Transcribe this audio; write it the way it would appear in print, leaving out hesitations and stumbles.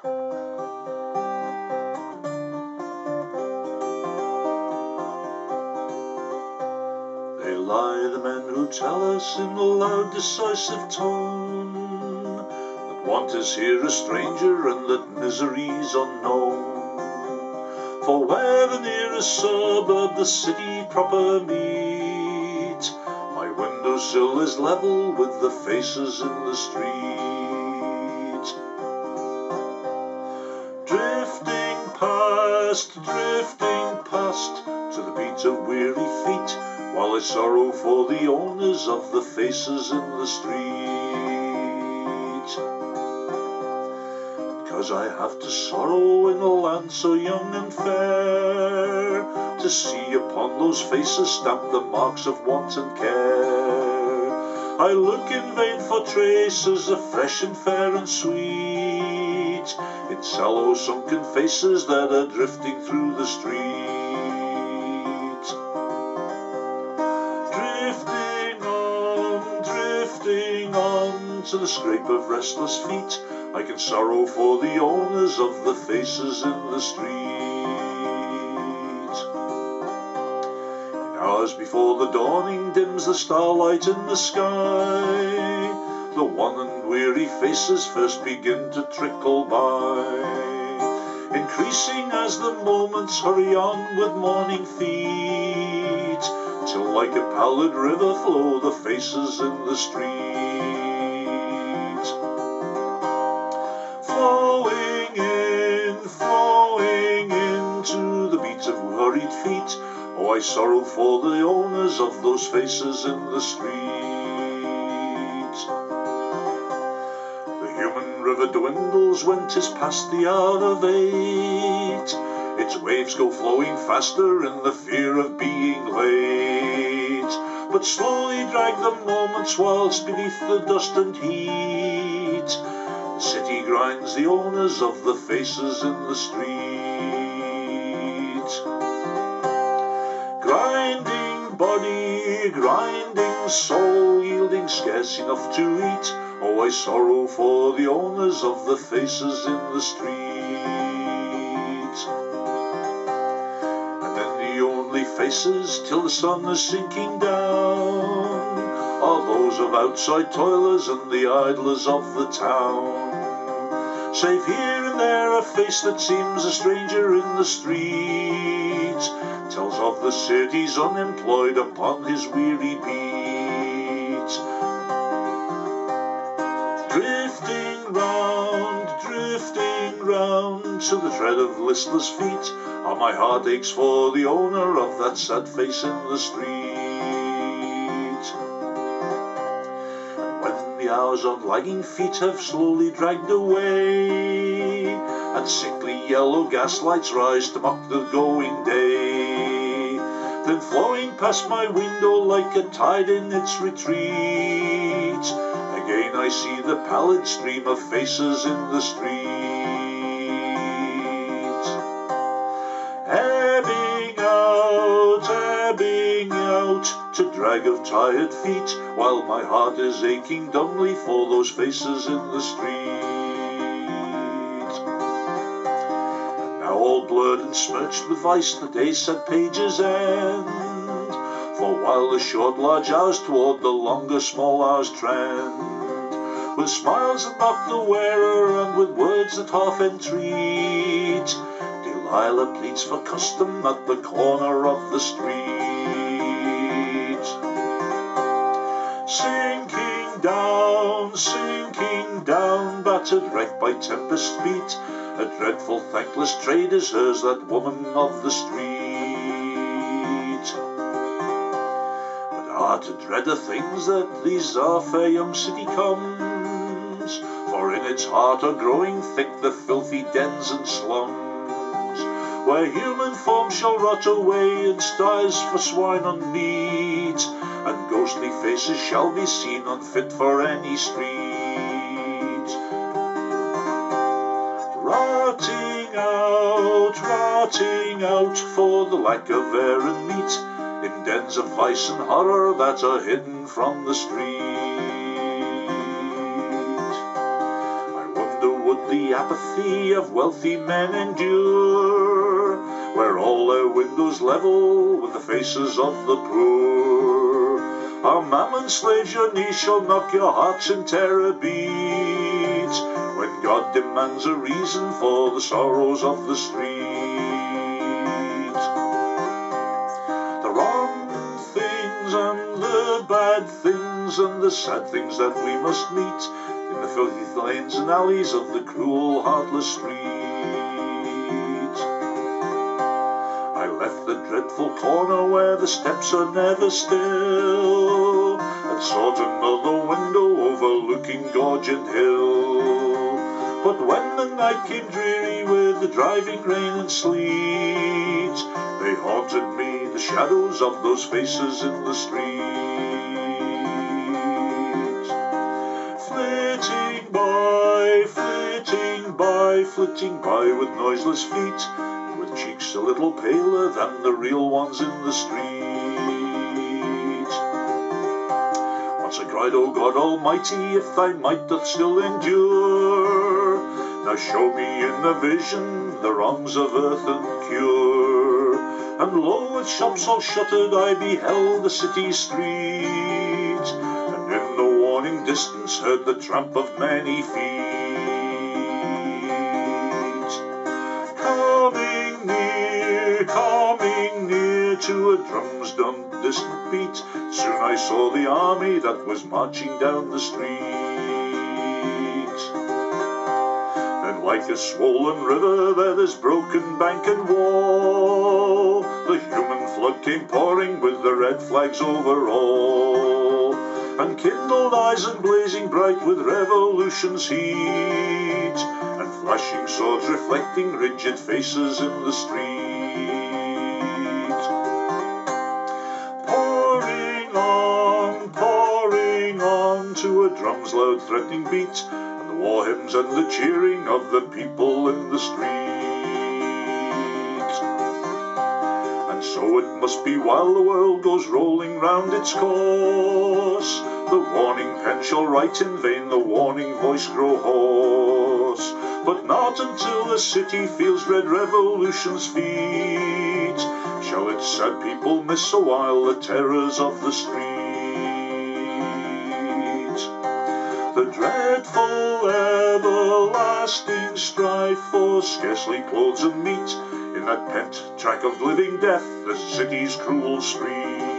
They lie, the men who tell us in a loud decisive tone that want is here a stranger and that misery's unknown. For where the nearest suburb the city proper meet, my windowsill is level with the faces in the street. Drifting past, to the beat of weary feet, while I sorrow for the owners of the faces in the street. 'Cause I have to sorrow in a land so young and fair, to see upon those faces stamped the marks of want and care. I look in vain for traces of fresh and fair and sweet, in sallow sunken faces that are drifting through the street. Drifting on to the scrape of restless feet, I can sorrow for the owners of the faces in the street. In hours before the dawning dims the starlight in the sky, the wan and weary faces first begin to trickle by, increasing as the moments hurry on with morning feet, till like a pallid river flow the faces in the street. Flowing in to the beat of hurried feet, oh, I sorrow for the owners of those faces in the street. The human river dwindles when 'tis past the hour of 8, its waves go flowing faster in the fear of being late, but slowly drag the moments whilst beneath the dust and heat, the city grinds the owners of the faces in the street. Grinding body, grinding soul, yielding scarce enough to eat, oh, I sorrow for the owners of the faces in the street. And then the only faces till the sun is sinking down are those of outside toilers and the idlers of the town, save here and there a face that seems a stranger in the street, tells of the city's unemployed upon his weary beat. Drifting round to the tread of listless feet, how my heart aches for the owner of that sad face in the street. And when the hours on lagging feet have slowly dragged away, and sickly yellow gaslights rise to mock the going day, then flowing past my window like a tide in its retreat, again I see the pallid stream of faces in the street. Ebbing out to drag of tired feet, while my heart is aching dumbly for those faces in the street. And now all blurred and smirched with vice the day's sad pages end, for while the short large hours toward the longer small hours trend, with smiles that mock the wearer and with words that half entreat, Delilah pleads for custom at the corner of the street. Sinking down, battered, wrecked by tempest beat, a dreadful thankless trade is hers, that woman of the street. But to dread the things that these our fair young city comes, for in its heart are growing thick the filthy dens and slums, where human forms shall rot away in sties for swine and meat, and ghostly faces shall be seen unfit for any street. Rotting out for the lack of air and meat, in dens of vice and horror that are hidden from the street. I wonder would the apathy of wealthy men endure, where all their windows level with the faces of the poor. Our mammon slaves your knees shall knock your hearts in terror beat, when God demands a reason for the sorrows of the street. The wrong things and the bad things and the sad things that we must meet in the filthy lanes and alleys of the cruel, heartless street. I left the dreadful corner where the steps are never still, and sought another window overlooking gorge and hill. But when the night came dreary with the driving rain and sleet, they haunted me, the shadows of those faces in the street. Flitting by with noiseless feet, with cheeks a little paler than the real ones in the street. Once I cried, O God Almighty, if thy might doth still endure, now show me in a vision the wrongs of earth and cure. And lo, with shops all shuttered, I beheld the city street, and in the warning distance heard the tramp of many feet. Coming near to a drum's dun distant beat, soon I saw the army that was marching down the street. Then like a swollen river there is broken bank and wall, the human flood came pouring with the red flags over all, and kindled eyes and blazing bright with revolution's heat, and flashing swords reflecting rigid faces in the street. Pouring on to a drum's loud threatening beat, and the war hymns and the cheering of the people in the street. And so it must be while the world goes rolling round its course, the warning pen shall write in vain, the warning voice grow hoarse. But not until the city feels red revolution's feet shall its sad people miss a while the terrors of the street. The dreadful everlasting strife for scarcely clothes and meat in that pent track of living death, the city's cruel street.